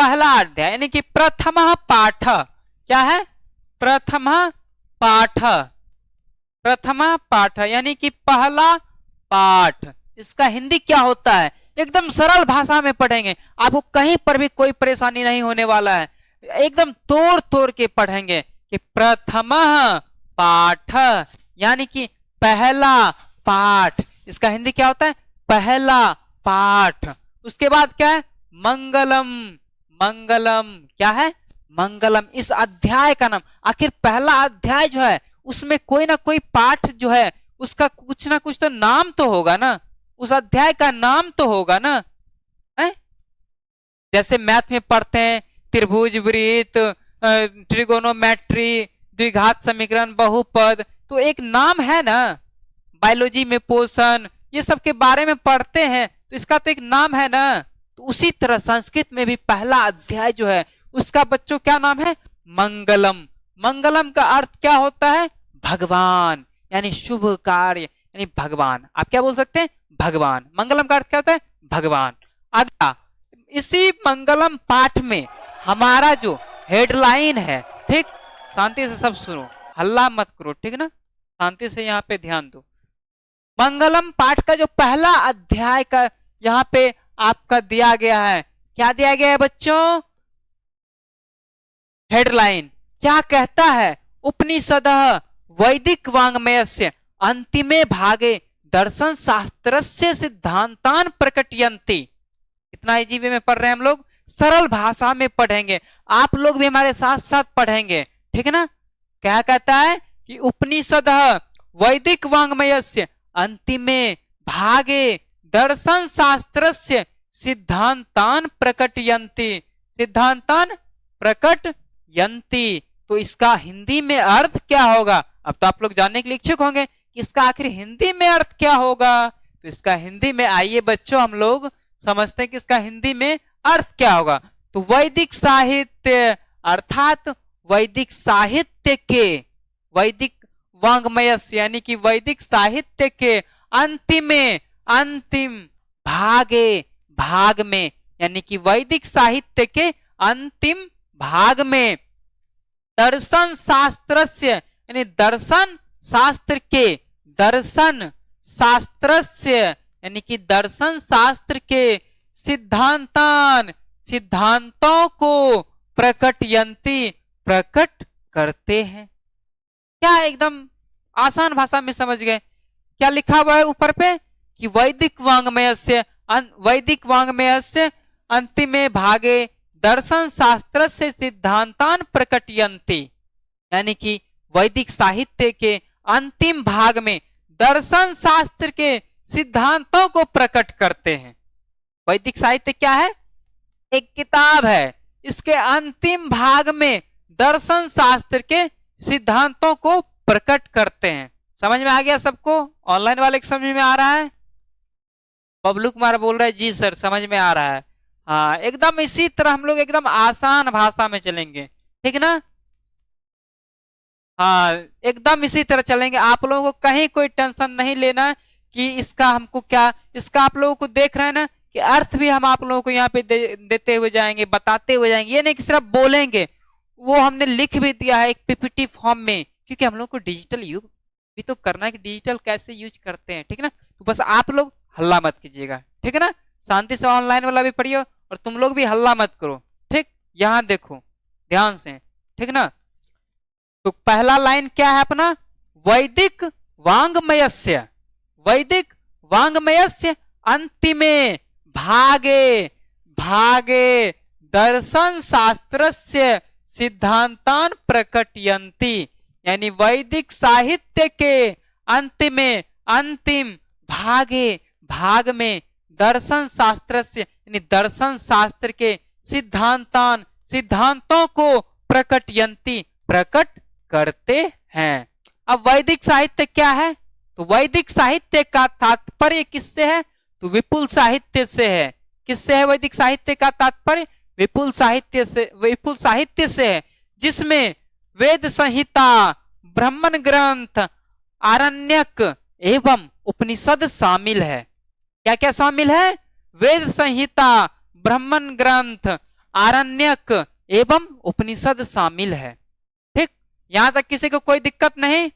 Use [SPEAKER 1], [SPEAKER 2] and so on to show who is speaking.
[SPEAKER 1] पहला अध्याय यानी कि प्रथम पाठ क्या है? प्रथम पाठ, प्रथम पाठ यानी कि पहला पाठ। इसका हिंदी क्या होता है? एकदम सरल भाषा में पढ़ेंगे, आपको कहीं पर भी कोई परेशानी नहीं होने वाला है, एकदम तोड़ तोड़ के पढ़ेंगे कि प्रथम पाठ यानी कि पहला पाठ। इसका हिंदी क्या होता है? पहला पाठ। उसके बाद क्या है? मंगलम, मंगलम क्या है? मंगलम। इस अध्याय का नाम, आखिर पहला अध्याय जो है उसमें कोई ना कोई पाठ जो है उसका कुछ ना कुछ तो नाम तो होगा ना, उस अध्याय का नाम तो होगा ना है? जैसे मैथ में पढ़ते हैं त्रिभुज, वृत्त, ट्रिगोनोमेट्री, द्विघात समीकरण, बहुपद, तो एक नाम है ना। बायोलॉजी में पोषण, ये सब के बारे में पढ़ते हैं तो इसका तो एक नाम है ना। तो उसी तरह संस्कृत में भी पहला अध्याय जो है उसका बच्चों क्या नाम है? मंगलम। मंगलम का अर्थ क्या होता है? भगवान, यानी शुभ कार्य, यानी भगवान। आप क्या बोल सकते हैं? भगवान। मंगलम का अर्थ क्या होता है? भगवान। अगला, इसी मंगलम पाठ में हमारा जो हेडलाइन है, ठीक, शांति से सब सुनो, हल्ला मत करो, ठीक ना, शांति से यहाँ पे ध्यान दो। मंगलम पाठ का जो पहला अध्याय का यहाँ पे आपका दिया गया है, क्या दिया गया है बच्चों? हेडलाइन क्या कहता है? उपनिषदः वैदिक वाङ्मयस्य अंतिमे भागे दर्शन शास्त्रस्य सिद्धांतान प्रकटयन्ति। इतना इजी वे में पढ़ रहे हैं हम लोग, सरल भाषा में पढ़ेंगे, आप लोग भी हमारे साथ साथ पढ़ेंगे, ठीक है ना। क्या कहता है कि उपनिषदः वैदिक वाङ्मयस्य अंतिमे भागे दर्शन शास्त्रस्य सिद्धांतान प्रकटयन्ति। सिद्धांतान प्रकटयन्ति, तो इसका हिंदी में अर्थ क्या होगा? अब तो आप लोग जानने के लिए इच्छुक होंगे कि इसका आखिर हिंदी में अर्थ क्या होगा। तो इसका हिंदी में आइए बच्चों हम लोग समझते हैं कि इसका हिंदी में अर्थ क्या होगा। तो वैदिक साहित्य अर्थात वैदिक साहित्य के, वैदिक वाङ्मयस्य यानी कि वैदिक साहित्य के अंतिमे, अंतिम भागे, भाग में, यानी कि वैदिक साहित्य के अंतिम भाग में दर्शन शास्त्रस्य यानी दर्शन शास्त्र के, दर्शन शास्त्रस्य यानी कि दर्शन शास्त्र के सिद्धांतान, सिद्धांतों को प्रकटयन्ति, प्रकट करते हैं। क्या एकदम आसान भाषा में समझ गए? क्या लिखा हुआ है ऊपर पे कि वैदिक वाङ्मयस्य, वैदिक वाङ्मयस्य अंतिमे भागे दर्शन शास्त्र से सिद्धांतान प्रकटयन्ति, यानी कि वैदिक साहित्य के अंतिम भाग में दर्शन शास्त्र के सिद्धांतों को प्रकट करते हैं। वैदिक साहित्य क्या है? एक किताब है, इसके अंतिम भाग में दर्शन शास्त्र के सिद्धांतों को प्रकट करते हैं। समझ में आ गया सबको? ऑनलाइन वाले को समझ में आ रहा है? बबलू कुमार बोल रहा है जी सर समझ में आ रहा है। हाँ, एकदम इसी तरह हम लोग एकदम आसान भाषा में चलेंगे, ठीक ना। हाँ, एकदम इसी तरह चलेंगे, आप लोगों को कहीं कोई टेंशन नहीं लेना कि इसका हमको क्या, इसका आप लोगों को देख रहे हैं ना कि अर्थ भी हम आप लोगों को यहाँ पे देते हुए जाएंगे, बताते हुए जाएंगे। ये नहीं कि सिर्फ बोलेंगे, वो हमने लिख भी दिया है एक पीपीटी फॉर्म में, क्योंकि हम लोग को डिजिटल युग भी तो करना है कि डिजिटल कैसे यूज करते हैं, ठीक ना। तो बस आप लोग हल्ला मत कीजिएगा, ठीक है ना। शांति से ऑनलाइन वाला भी पढ़िए और तुम लोग भी हल्ला मत करो, ठीक। यहाँ देखो ध्यान से, ठीक ना। तो पहला लाइन क्या है अपना? वैदिक वाङ्मयस्य, वैदिक वाङ्मयस्य अंतिमे भागे, भागे दर्शन शास्त्रस्य सिद्धांतान प्रकटयन्ति, यानी वैदिक साहित्य के अंतिमे, अंतिम भागे, भाग में दर्शन शास्त्र से यानी दर्शन शास्त्र के सिद्धांतान, सिद्धांतों को प्रकटयन्ति, प्रकट करते हैं। अब वैदिक साहित्य क्या है? तो वैदिक साहित्य का तात्पर्य किससे है? तो विपुल साहित्य से है। किससे है वैदिक साहित्य का तात्पर्य? विपुल साहित्य से, विपुल साहित्य से है, जिसमें वेद संहिता, ब्राह्मण ग्रंथ, आरण्यक एवं उपनिषद शामिल है। क्या क्या शामिल है? वेद संहिता, ब्राह्मण ग्रंथ, आरण्यक एवं उपनिषद शामिल है। ठीक, यहां तक किसी को कोई दिक्कत नहीं।